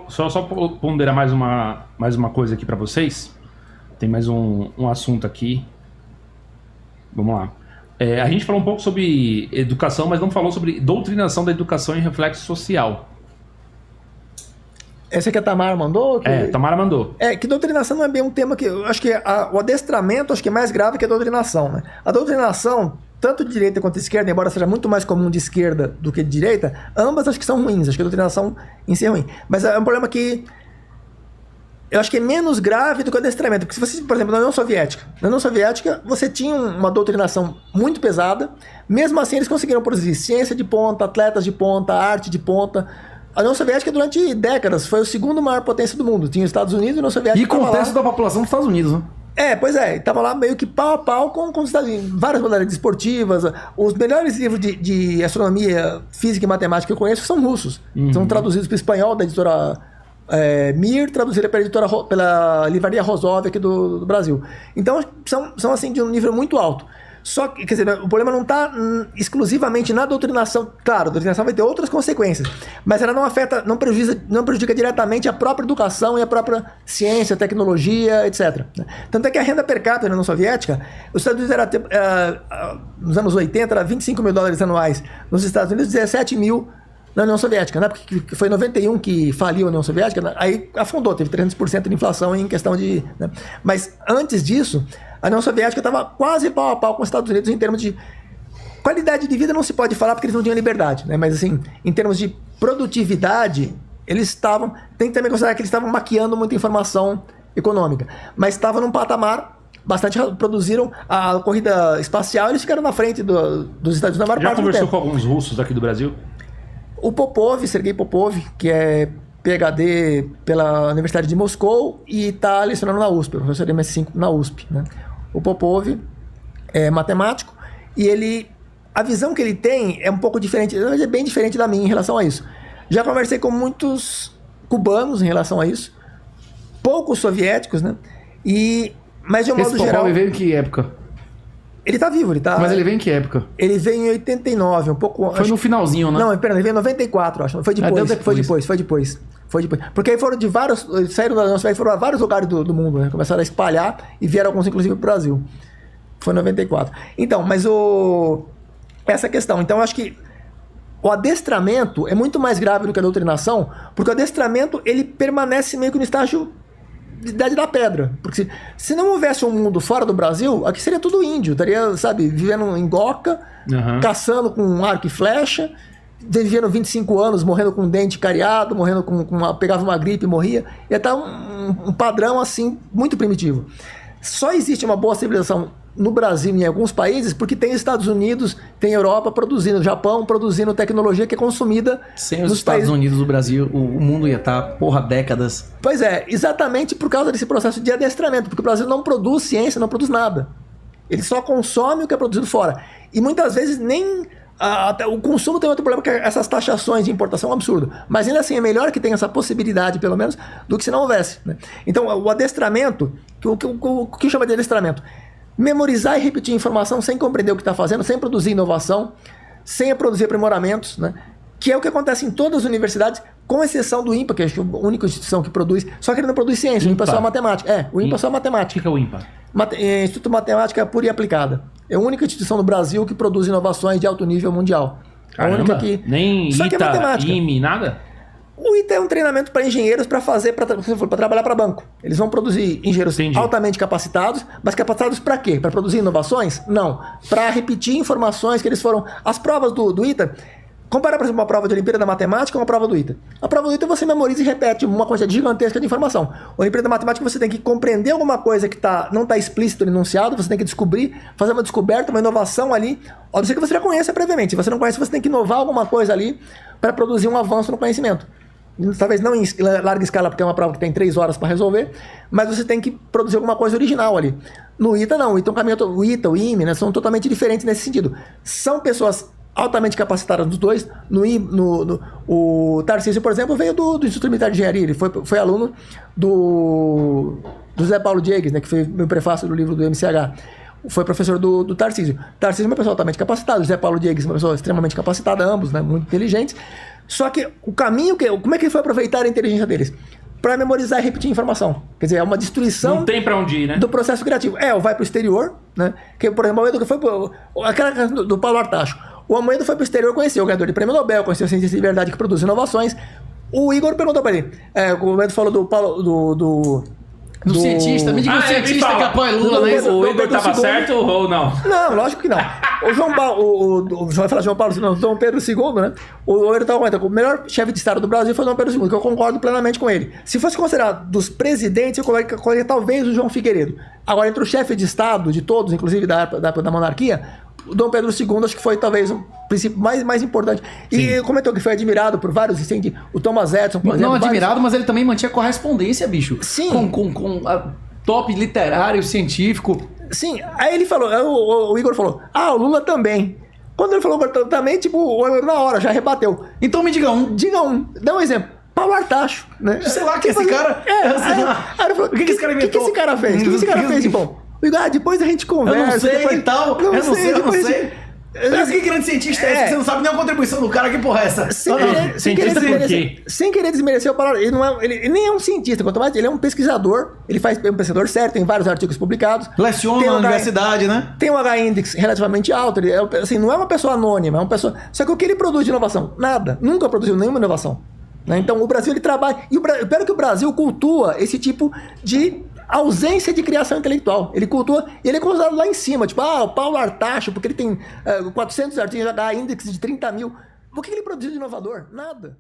Só ponderar mais uma coisa aqui para vocês. Tem mais um assunto aqui. Vamos lá. A gente falou um pouco sobre educação, mas não falou sobre doutrinação da educação e reflexo social. Essa que a Tamara mandou? Tamara mandou. Que doutrinação não é bem um tema que... Eu acho que o adestramento acho que é mais grave que a doutrinação, né? A doutrinação, tanto de direita quanto de esquerda, embora seja muito mais comum de esquerda do que de direita, ambas acho que são ruins. Acho que a doutrinação em si é ruim. Mas é um problema que... Eu acho que é menos grave do que o adestramento. Porque se você, por exemplo, na União Soviética, você tinha uma doutrinação muito pesada. Mesmo assim, eles conseguiram produzir ciência de ponta, atletas de ponta, arte de ponta. A União Soviética, durante décadas, foi o segundo maior potência do mundo. Tinha os Estados Unidos e a União Soviética. E contexto da população dos Estados Unidos, né? Pois é. Estava lá meio que pau a pau com os Estados Unidos. Várias modalidades esportivas. Os melhores livros de astronomia, física e matemática que eu conheço são russos. São traduzidos para o espanhol da editora... Mir, traduzida pela livraria Rosov aqui do Brasil. Então, são assim de um nível muito alto. Só que, quer dizer, o problema não está exclusivamente na doutrinação. Claro, a doutrinação vai ter outras consequências, mas ela não prejudica diretamente a própria educação e a própria ciência, tecnologia, etc. Tanto é que a renda per capita na União Soviética, os Estados Unidos nos anos 80 era 25 mil dólares anuais, nos Estados Unidos 17 mil na União Soviética, né? Porque foi em 91 que faliu a União Soviética, aí afundou, teve 300% de inflação em questão de... Né? Mas antes disso, a União Soviética estava quase pau a pau com os Estados Unidos em termos de... Qualidade de vida não se pode falar porque eles não tinham liberdade, né? Mas assim, em termos de produtividade, eles estavam... Tem que também considerar que eles estavam maquiando muita informação econômica, mas estavam num patamar... Bastante produziram a corrida espacial, eles ficaram na frente dos Estados Unidos na maior parte do tempo. Já conversou com alguns russos aqui do Brasil? O Popov, Sergei Popov, que é PhD pela Universidade de Moscou e está lecionando na USP, professor de MS5 na USP. Né? O Popov é matemático e a visão que ele tem é um pouco diferente, na verdade é bem diferente da minha em relação a isso. Já conversei com muitos cubanos em relação a isso, poucos soviéticos, né? Mas de um modo geral... Esse veio em que época? Ele tá vivo, Mas ele veio em que época? Ele veio em 89, um pouco... Foi no finalzinho, né? Não, pera, ele veio em 94, acho. Foi depois. Porque aí foram de vários... Saíram da nossa, foram a vários lugares do mundo, né? Começaram a espalhar e vieram alguns, inclusive, pro Brasil. Foi em 94. Então, mas essa questão. Então, eu acho que o adestramento é muito mais grave do que a doutrinação, porque o adestramento, ele permanece meio que no estágio... de idade da pedra, porque se não houvesse um mundo fora do Brasil, aqui seria tudo índio, estaria, sabe, vivendo em Goca, caçando com arco e flecha, vivendo 25 anos, morrendo com dente cariado, morrendo pegava uma gripe e morria, ia estar um padrão assim, muito primitivo. Só existe uma boa civilização no Brasil e em alguns países porque tem Estados Unidos, tem Europa produzindo, Japão produzindo tecnologia que é consumida sem os Estados Unidos do Brasil, o mundo ia estar, décadas. Pois é, exatamente por causa desse processo de adestramento, porque o Brasil não produz ciência, não produz nada. Ele só consome o que é produzido fora. E muitas vezes nem... o consumo tem outro problema, que essas taxações de importação é um absurdo. Mas ainda assim é melhor que tenha essa possibilidade, pelo menos, do que se não houvesse. Né? Então, o adestramento, o que chama de adestramento? Memorizar e repetir informação sem compreender o que está fazendo, sem produzir inovação, sem produzir aprimoramentos, né? Que é o que acontece em todas as universidades, com exceção do INPA, que é a única instituição que produz, só que ele não produz ciência, o INPA é só matemática. O INPA é só matemática. O que é o INPA? Instituto de Matemática Pura e Aplicada. É a única instituição no Brasil que produz inovações de alto nível mundial. Caramba, a única que... Nem só que é matemática. IME, nada? O ITA é um treinamento para engenheiros para trabalhar para banco. Eles vão produzir engenheiros altamente capacitados, mas capacitados para quê? Para produzir inovações? Não. Para repetir informações que eles foram... As provas do ITA... Compara, por exemplo, uma prova de Olimpíada da Matemática com uma prova do ITA. A prova do ITA você memoriza e repete uma quantidade gigantesca de informação. A Olimpíada da Matemática você tem que compreender alguma coisa que não está explícito no enunciado, você tem que descobrir, fazer uma descoberta, uma inovação ali, a não ser que você já conheça previamente. Se você não conhece, você tem que inovar alguma coisa ali para produzir um avanço no conhecimento. Talvez não em larga escala, porque é uma prova que tem 3 horas para resolver, mas você tem que produzir alguma coisa original ali. No ITA não, o ITA, o IME, né, são totalmente diferentes nesse sentido. São pessoas altamente capacitadas dos dois. O Tarcísio, por exemplo, veio do Instituto Militar de Engenharia, ele foi aluno do Zé Paulo Diegues, né, que foi meu prefácio do livro do MCH. Foi professor do Tarcísio. Tarcísio é uma pessoa altamente capacitada, o Zé Paulo Diegues é uma pessoa extremamente capacitada, ambos, né, muito inteligentes. Só que o caminho, como é que ele foi aproveitar a inteligência deles? Para memorizar e repetir informação. Quer dizer, é uma destruição... Não tem pra onde ir, né? Do processo criativo. Ou vai pro exterior, né? Que, por exemplo, o Amoedo foi aquela do Paulo Artacho. O Amoedo foi pro exterior, conheceu o ganhador de prêmio Nobel, conheceu o cientista de verdade que produz inovações. O Igor perguntou para ele. O Amoedo falou do Paulo... Do cientista, me diga o cientista que apoia Lula, né? O Igor tava certo ou não? Não, lógico que não. O João Paulo, o vai falar João Paulo, não, Dom Pedro II, né? O Igor tava comentando, o melhor chefe de Estado do Brasil foi o Dom Pedro II, que eu concordo plenamente com ele. Se fosse considerado dos presidentes, eu colocaria talvez o João Figueiredo. Agora, entre o chefe de Estado, de todos, inclusive da monarquia, o Dom Pedro II acho que foi talvez o princípio mais importante. E comentou que foi admirado por vários, assim, o Thomas Edison, por exemplo. Não admirado, mas ele também mantinha correspondência, bicho. Sim. Com a top literário, científico. Sim. Aí ele falou, o Igor falou, o Lula também. Quando ele falou também, tipo, na hora, já rebateu. Então me diga um. Diga um. Dá um exemplo. Paulo Artacho, né? Sei lá que esse cara... Aí ele falou, o que esse cara inventou? O que esse cara fez? O que esse cara fez de bom? Depois a gente conversa. Eu não sei depois... e tal. Eu não sei. Mas que grande cientista é esse? Você não sabe nem a contribuição do cara, que porra é essa? Sem querer desmerecer o Paulo Artacho. Ele nem é um cientista, quanto mais ele é um pesquisador. Ele é um pesquisador certo, tem vários artigos publicados. Leciona na universidade, né? Tem um H-index relativamente alto. Ele assim, não é uma pessoa anônima, é uma pessoa... Só que o que ele produz de inovação? Nada. Nunca produziu nenhuma inovação. Né? Então o Brasil, ele trabalha... E eu espero que o Brasil cultua esse tipo de... ausência de criação intelectual. Ele cultua, e ele é considerado lá em cima, tipo, o Paulo Artacho, porque ele tem 400 artigos, H-index de 30 mil. O que ele produziu de inovador? Nada.